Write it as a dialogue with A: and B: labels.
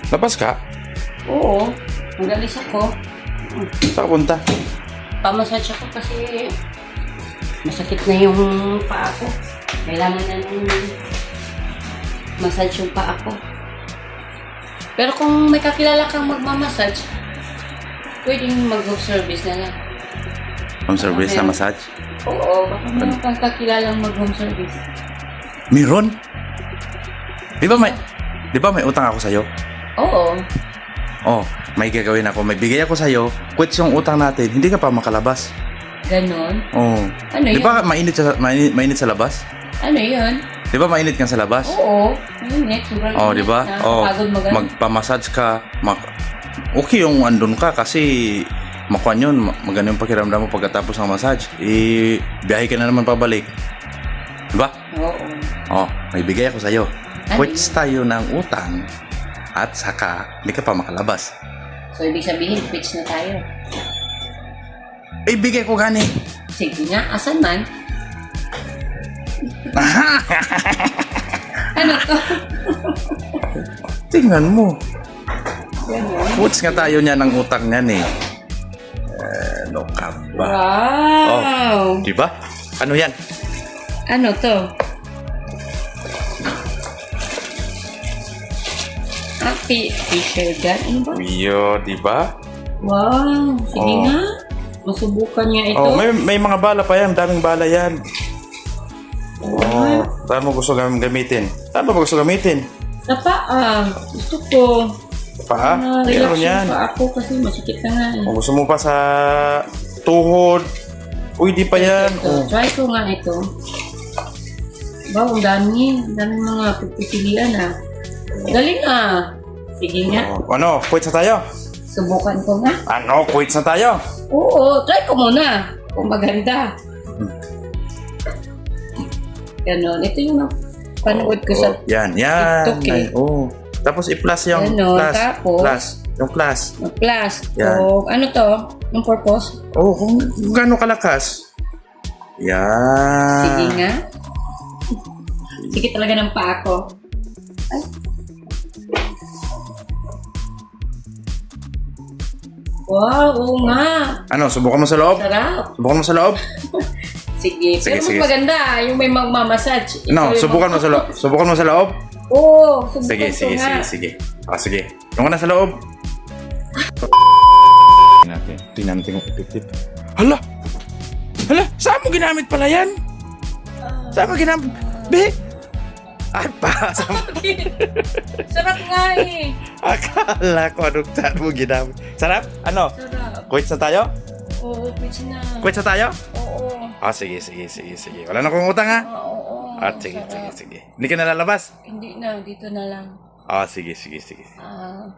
A: Labas ka?
B: Oo, magalis ako.
A: Saan ka punta?
B: Pamassage ako kasi masakit na yung paa ko. Kailangan na ng massage yung paa ko. Pero kung may kakilala kang magmamassage, pwedeng mag-home service na lang.
A: Home service na massage?
B: Oo, baka meron kang kakilalang mag-home service.
A: Meron? Di ba may utang ako sa'yo?
B: Oo.
A: Oh, may gagawin ako. May bigay ako sa'yo. Quits yung utang natin. Hindi ka pa makalabas.
B: Ganon?
A: Oh.
B: Ano
A: Di
B: yun?
A: ba mainit sa labas?
B: Ano yun?
A: Di ba mainit kang sa labas?
B: Oo. Mainit. Sobrang
A: Oh, di ba? Oh,
B: Pagod
A: magpa-massage ka. Okay yung andun ka kasi makuha yun. Maganda yung pakiramdam mo pagkatapos ng massage. Biyahe ka na naman pabalik. Di ba?
B: Oo.
A: Oh, may bigay ako sa'yo.
B: Ano
A: Quits tayo ng utang at saka hindi ka pa makalabas.
B: So, ibig sabihin, quits na tayo.
A: Bigay ko gani.
B: Sige nga, asan man? Ano to?
A: Tingnan mo.
B: Ganon.
A: Quits nga tayo niya ng utang niyan eh. Ano ka ba?
B: Wow!
A: Di ba? Ano yan?
B: Ano to? Fisher gun? Ano ba?
A: Iyo, di ba?
B: Wow! Sige
A: Oh.
B: nga. Masubukan niya ito.
A: Oh, may mga bala pa yan. Daming bala yan. Oh, saan mo gusto gamitin? Saan ba gusto gamitin?
B: Sa paa. Gusto ko.
A: Pa?
B: Relax
A: Meron yan.
B: yung paa ko kasi masakit na nga eh.
A: Kung gusto mo pa sa tuhod. Uy, di pa yan.
B: Ito.
A: Oh.
B: Try ko nga ito. Wow, ang dami. Ang dami mga pagpipilian ah. Galing ah. Sige nga.
A: Oh, ano? Quits na tayo?
B: Subukan ko nga.
A: Ano? Quits na tayo?
B: Oo, try ko muna. Kung maganda. Ganon. Ito yung panood ko sa
A: Yan.
B: TikTok eh.
A: Ay, oh. Tapos i-plus yung
B: Ganon,
A: plus.
B: tapos?
A: Plus. Yung plus.
B: plus.
A: Yan.
B: O, ano to? Yung purpose?
A: Oh, kung gaano kalakas. Yan.
B: Sige nga. Sige talaga ng paa ko. Ay. Wow, oo nga.
A: Ano, subukan mo sa loob?
B: Sarap.
A: Subukan mo sa loob?
B: Sige.
A: Sige,
B: Pero mas
A: sige.
B: maganda yung may magmamassage. Ito
A: No,
B: yung
A: subukan mo sa loob. Subukan mo sa loob?
B: Oo, subukan
A: Sige,
B: ko
A: sige,
B: nga.
A: sige, sige. Ah, sige. Yung ka na sa loob. Tingnan natin kung effective. Hala! Hala! Saan mo ginamit pala yan? Saan mo ginamit? Be! Ay pa!
B: Sarap nga eh.
A: Akala ko anong saan mo ginamit. Sarap? Ano?
B: Sarap.
A: Quits na tayo?
B: Oo, quits na.
A: Quits na tayo?
B: Oo.
A: Ah, sige, sige, sige, sige. Wala na akong utang ha?
B: Oo.
A: Ah, sige, sige,
B: Sarap.
A: sige. Hindi ka na lalabas?
B: Hindi na, dito na lang.
A: Ah, sige, sige, sige.
B: Ah.